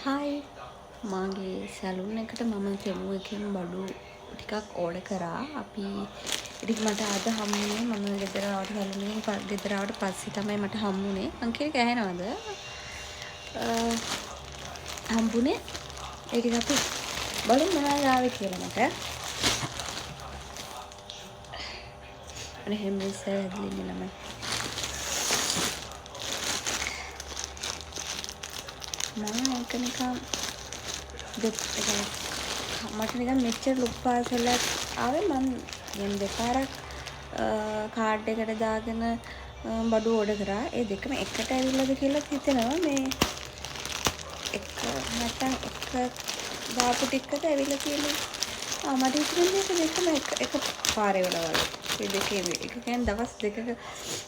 Hi මගේ salon එකට මම තෙමු එකෙන් බඩු ටිකක් ඕඩර් කරා. අපි ඉතින් මට අද හම්බුනේ මම ගෙදර ආවට සැලුන් එකෙන් ගෙදර ආවට පස්සේ තමයි මට හම්බුනේ. මං කියන එක ඇහෙනවද? හම්බුනේ ඒක අපි බලමු මොනවද ආවේ කියලා මට. අනේ හැම ඉස්සර ඇදලින්නේ ළමයි. මම ඒක නිකන් මට නිකන් මෙච්චර ලොකු පාසලක් ආවේ මම දැන් දෙපාරක් කාඩ් එකට දාගෙන බඩු ඕඩර් කරා. ඒ දෙකම එකට ඇවිල්ලාද කියලා හිතෙනවා. මේ එක නැත්තම් එක දාපු ටිකද ඇවිල්ලා තියෙන්නේ. මට හිතෙන්නේ දෙකම එක පාරේ වල. මේ දෙකේම එක කියන්නේ දවස් දෙකක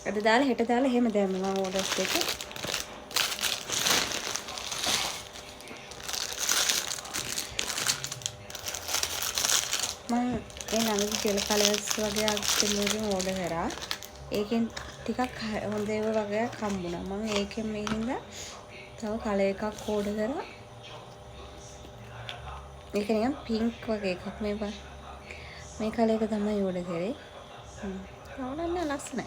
අද දාලා හෙට දාලා එහෙම දැම්මා මම ඕඩර්ස් දෙක. මම ඒ නංගි කියලා කලර්ස් වගේ අක්කෙලකින් ඕඩර් කරා. ඒකෙන් ටිකක් හොඳ ඒවා වගේක් හම්බුණා. මම ඒකෙන් මේ හින්දා තව කලර් එකක් ඕඩර් කරා. ඒක නිකන් පින්ක් වගේ එකක් මේ කලර් එක තමයි ඕඩර් කරේ. නෝනන්න ලස්සනයි.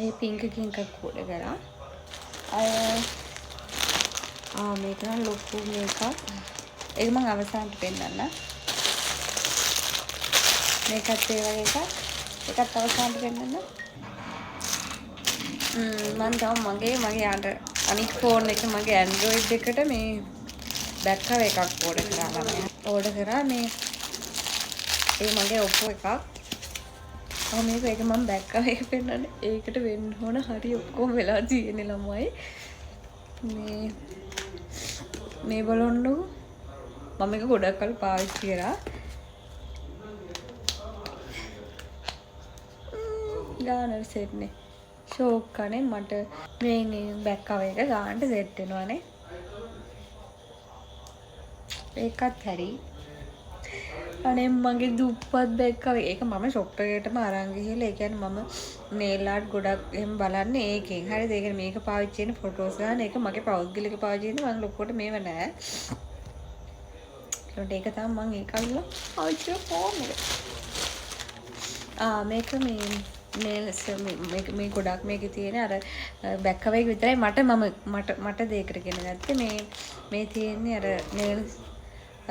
ඒ පින්ක් එකකින් එකක් ඕඩර් කරා. මේක නම් ලොකු මේකක්. ඒක මම අවසානට පෙන්නන්න. මේකත් ඒ වගේ එකක්. ඒකත් අවසානට පෙන්නන්න. මම තව මගේ අනිත් ෆෝන් එක මගේ Android එකට මේ බෑක් කවර් එකක් ඕඩර් කරා ළමයා. ඕඩර් කරා මේ ඒ මගේ Oppo එකක්. මේක මම බෑක් කවර් එක පෙන්නන්නේ. ඒකට වෙන්න ඕන හරි ඔක්කොම වෙලා තියෙන්නේ ළමයි. මේ බලන්නකො. මම මේක ගොඩක් කල් පාවිච්චි කරා. ගානට සෙට් නේ. ෂෝක් කනේ මට මේ බෑක් කවර් එක ගානට සෙට් වෙනවානේ. ඒකත් හරි. අනේ මගේ දුප්පත් බෑග් කවර් ඒක මම ෂොප් එකකටම අරන් ගිහලා ඒ කියන්නේ මම නේල් ආර්ට් ගොඩක් එහෙම බලන්නේ ඒකෙන්. හරිද? ඒ කියන්නේ මේක පාවිච්චි කරන ෆොටෝස් ගන්න ඒක මගේ පෞද්ගලික පාවිච්චි කරන මම ලොකුවට මේව නෑ. ඒක තමයි මම ඒකල්ල පාවිච්චි කරන ෆෝන් එක. මේක මේ ගොඩක් මේකේ තියෙන අර බෑග් කවර් එක විතරයි මට දෙයකට ගෙන ගත්තේ. මේ තියෙන්නේ අර නේල්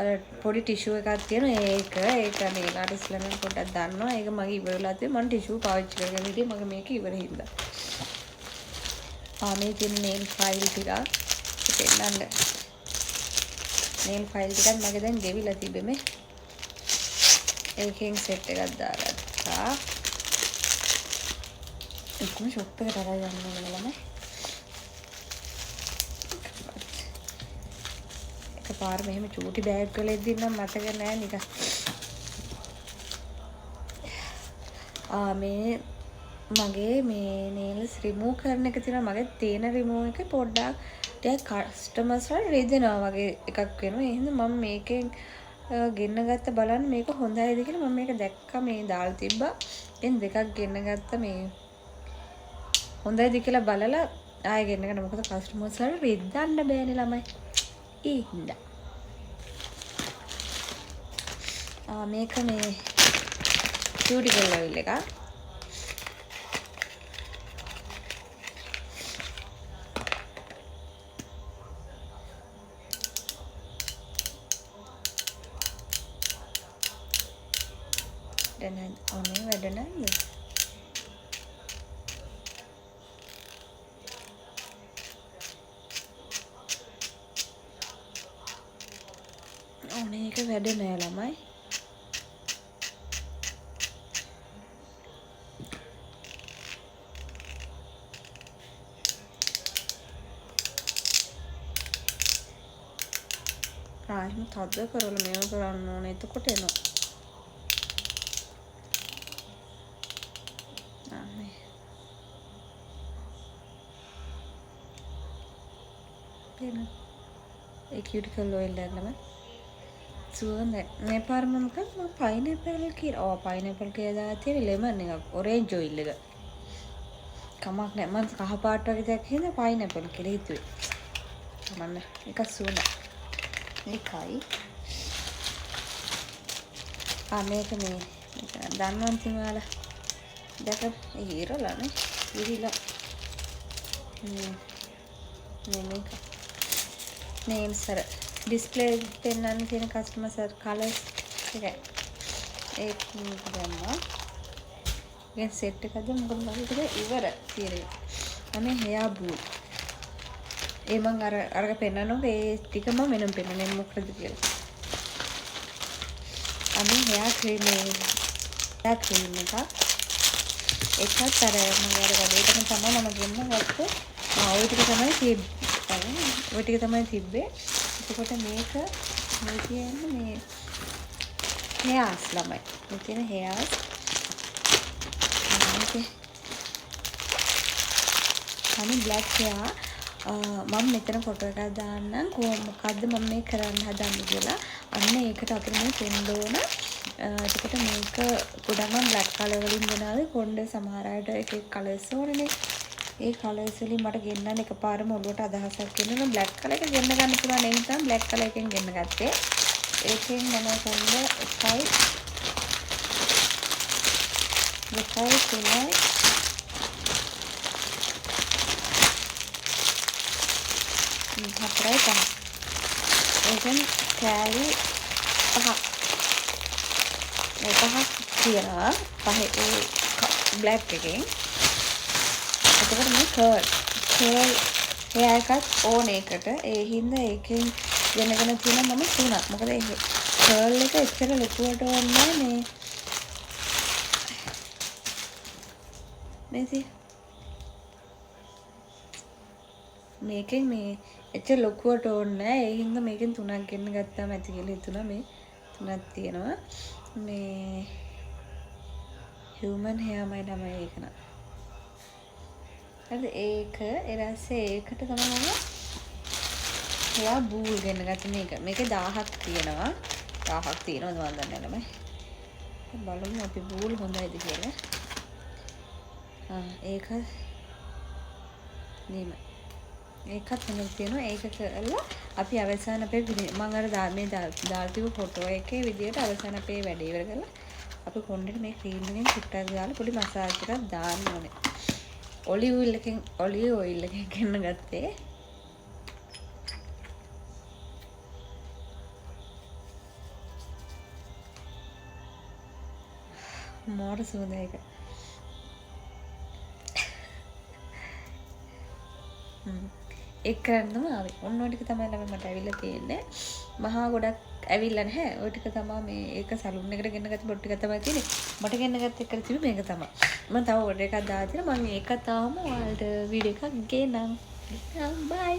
අර පොඩි ටිෂු එකක් තියෙනවා. ඒක නේලාට ඉස්සෙල්ලා මම පොඩ්ඩක් දාන්නවා. ඒක මගේ ඉවර වෙලා තියෙනවා. මම ටිෂු පාවිච්චි කරගෙන හිටියේ මගේ මේක ඉවර හින්දා. මේ තියෙන නේල් ෆයිල් ටික පෙන්නන්න. නේල් ෆයිල් ටිකත් මගේ දැන් ගෙවිලා තිබෙමේ. ඒකෙන් සෙට් එකක් දාගත්තා. ඒකම ෂොප් එකට අරන් යන්න ඕනේ ළමයි. පාර මෙහෙම චූටි බෑග් වල එද්දි නම් මතක නෑ නිකන්. මගේ මේ නේල්ස් රිමූව් කරන එක තියෙනවා. මගේ තියෙන රිමූව් එක පොඩ්ඩක් ටික කස්ටමර්ස්ලා රිදෙනවා වගේ එකක් වෙනවා. ඒ හින්දා මම මේකෙන් ගෙන්න ගත්ත බලන්න මේක හොඳයිද කියලා. මම මේක දැක්කා මේ දාලා තිබ්බා. එන් දෙකක් ගෙන්න ගත්ත මේ හොඳයිද කියලා බලලා ආයෙ ගෙන්න ගන්න. මොකද කස්ටමර්ස්ලා රිද්දන්න බෑනේ ළමයි. ඒ හින්දා මේක මේ කියුටිකල් ඔයිල් එක. දැන් ඔනේ වැඩ නැද්ද? ඔනේ එක වැඩ නෑ ළමයි. ප්‍රායිම තද කරලා මේව කරන්න ඕනේ. එතකොට එනවා. ඒ කියුටිකල් ඔයිල් දාන්නම සුවඳ. මේ පාර මම පයිනැපල් කියලා. පයිනැපල් කියලා දාලා තියෙන ලෙමන් එකක්. ඔරේන්ජ් ඔයිල් එක. කමක් නෑ. මම කහ පාට වගේ දෙයක් හින්දා පයිනැපල් කියලා හිතුවේ. කමන්න එක සුවඳ එකයි මේක මේ දන්නවන් තිමාලා දැක ඉරලානේ ඉරිලා මේක නේම්ස් අර ඩිස්ප්ලේ පෙන්වන්න තියෙන කස්ටමර් සර් කලර්ස් එකයි ඒක දැම්මා දැන් සෙට් එකද මොකද මම ඉවර තියෙන්නේ අනේ හෙයා බූ ඒ මං අරක පෙන්නනවා ඒ ටික මම වෙනම පෙන්නන්නේ මොකද කියලා අනේ හෙයා ක්‍රීම් එකක් එකත් අර මම අර වැඩේටම තමයි මම ගෙන්න ගත්තේ ওই ටික තමයි තිබ්බේ ওই ටික තමයි තිබ්බේ එතකොට මේක මේ කියන්නේ මේ හෙයාස් ළමයි මේ තියෙන හෙයාස් අනේ බ්ලැක් හෙයා මම මෙතන ෆොටෝ එකක් දාන්නම් මොකද්ද මම මේ කරන්න හදන්නේ කියලා අන්න ඒකට අපිට මේ පෙන්න ඕන එතකොට මේක ගොඩක් මම බ්ලැක් කලර් වලින් ගෙනාවේ කොණ්ඩේ සමහර අයට එක එක කලර්ස් ඕනනේ ඒ කලර්ස් වලින් මට ගෙන්නන්න එකපාරම ඔළුවට අදහසක් එනවා බ්ලැක් කලර් එක ගෙන්න ගන්න පුළුවන් ඒ නිසා බ්ලැක් කලර් එකෙන් ගෙන්න ගත්තේ ඒකෙන් මම කොණ්ඩේ එකයි තුනයි හතරයි පහ ඒකෙන් කෑලි පහක් තියෙනවා පහේ ඒ බ්ලැක් එකෙන් එතකොට මේ කර්ල් එයා එකත් ඕන එකට ඒ හින්දා ඒකෙන් ගෙනගෙන තියෙනවා මම තුනක් මොකද ඒ කර්ල් එක එච්චර ලොකුවට ඕනේ මේ මේසි මේකෙන් මේ එච්චර ලොකුවට ඕනේ නැහැ ඒ හින්දා මේකෙන් තුනක් ගෙන්න ගත්තාම ඇති කියලා හිතුණා මේ තුනක් තියෙනවා මේ human hair මයි නම ඒක න ะ හරිද ඒක ඊරස්සේ ඒකට තමයි මම hair bool ගෙන්න ගත්තේ මේකේ 1000ක් තියෙනවා 1000ක් තියෙනවද මම දන්නේ නැහැ ළමයි බලමු අපි bool හොඳයිද කියලා ඒක නේම ඒකත් වෙනස් තියෙනවා ඒක කරලා අපි අවසාන අපේ මම අර මේ දාලා තිබු ෆොටෝ එකේ විදියට අවසාන අපේ වැඩ ඉවර කරලා අපි කොණ්ඩේට මේ ක්‍රීම් එකෙන් චුට්ටක් දාලා පොඩි මසාජ් එකක් දාන්න ඕනේ ඔලිව් ඔයිල් එකෙන් ගෙන්න ගත්තේ මෝර සුවඳ එක ඒක කරන්නම ආවේ. ඔන්න ඔය ටික තමයි ළමයි මට ඇවිල්ලා තියෙන්නේ. මහා ගොඩක් ඇවිල්ලා නැහැ. ඔය ටික තමයි මේ ඒක සලූන් එකට ගෙන්න ගත්ත බොට් ටික තමයි තියෙන්නේ. මට ගෙන්න ගත්ත එක තිබි මේක තමයි. මම තව ඔර්ඩර් එකක් දාලා තියෙනවා. මම ඒක තාම ඔයාලට වීඩියෝ එකක් ගේන්නම්. බයි.